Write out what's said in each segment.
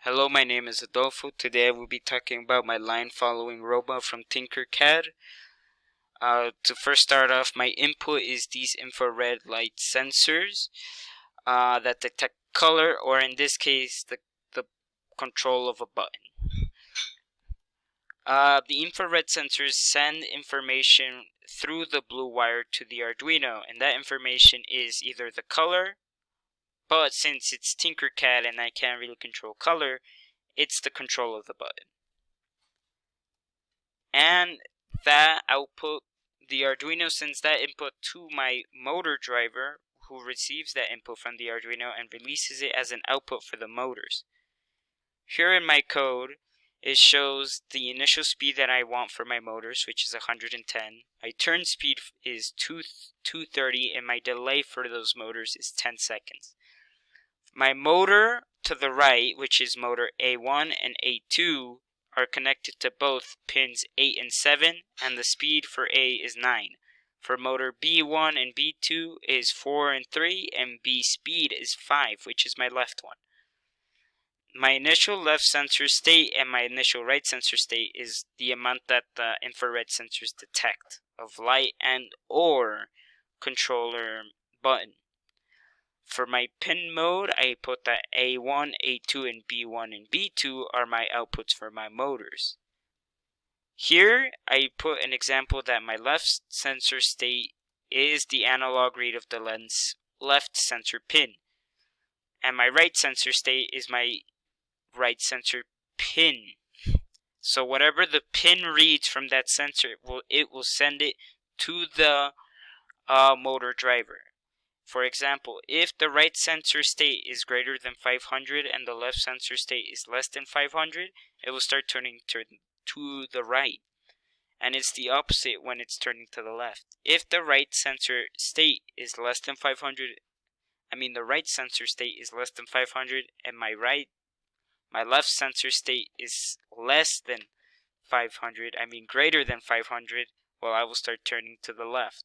Hello, my name is Adolfo. Today I will be talking about my line following robot from Tinkercad. To first start off, my input is these infrared light sensors that detect color, or in this case, the control of a button. The infrared sensors send information through the blue wire to the Arduino, and that information is either the color, but since it's Tinkercad and I can't really control color, it's the control of the button. And that output, the Arduino sends that input to my motor driver, who receives that input from the Arduino and releases it as an output for the motors. Here in my code, it shows the initial speed that I want for my motors, which is 110. My turn speed is 230, and my delay for those motors is 10 seconds. My motor to the right, which is motor A1 and A2, are connected to both pins 8 and 7, and the speed for A is 9. For motor B1 and B2 is 4 and 3, and B speed is 5, which is my left one. My initial left sensor state and my initial right sensor state is the amount that the infrared sensors detect of light and or controller button. For my pin mode, I put that A1, A2, and B1 and B2 are my outputs for my motors. Here, I put an example that my left sensor state is the analog read of the left sensor pin, and my right sensor state is my right sensor pin. So whatever the pin reads from that sensor, it will send it to the motor driver. For example, if the right sensor state is greater than 500 and the left sensor state is less than 500, it will start turning to the right. And it's the opposite when it's turning to the left. If the right sensor state is less than 500, the right sensor state is less than 500 and my left sensor state is less than 500, greater than 500, well, I will start turning to the left.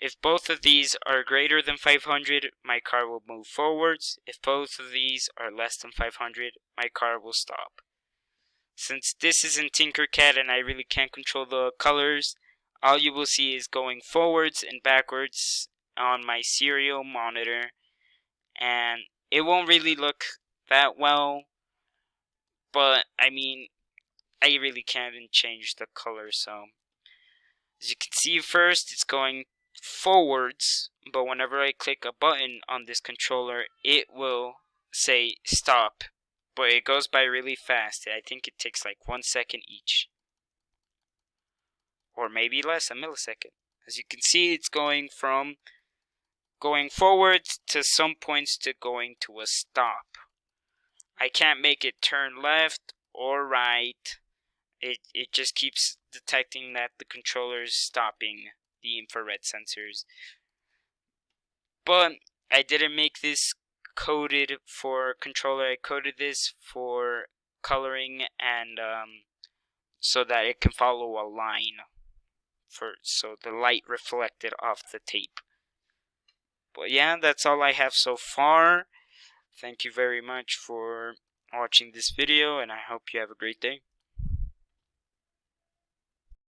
If both of these are greater than 500, my car will move forwards. If both of these are less than 500, my car will stop. Since this is in Tinkercad and I really can't control the colors, all you will see is going forwards and backwards on my serial monitor, and it won't really look that well, but I really can't even change the color. So as you can see, first it's going forwards, but whenever I click a button on this controller, it will say stop, but it goes by really fast. I think it takes like 1 second each, or maybe less, a millisecond. As you can see, it's going from going forwards to some points to going to a stop. I can't make it turn left or right. It just keeps detecting that the controller is stopping the infrared sensors. But I didn't make this coded for controller. I coded this for coloring and so that it can follow a line, so the light reflected off the tape. But yeah, that's all I have so far. Thank you very much for watching this video, and I hope you have a great day.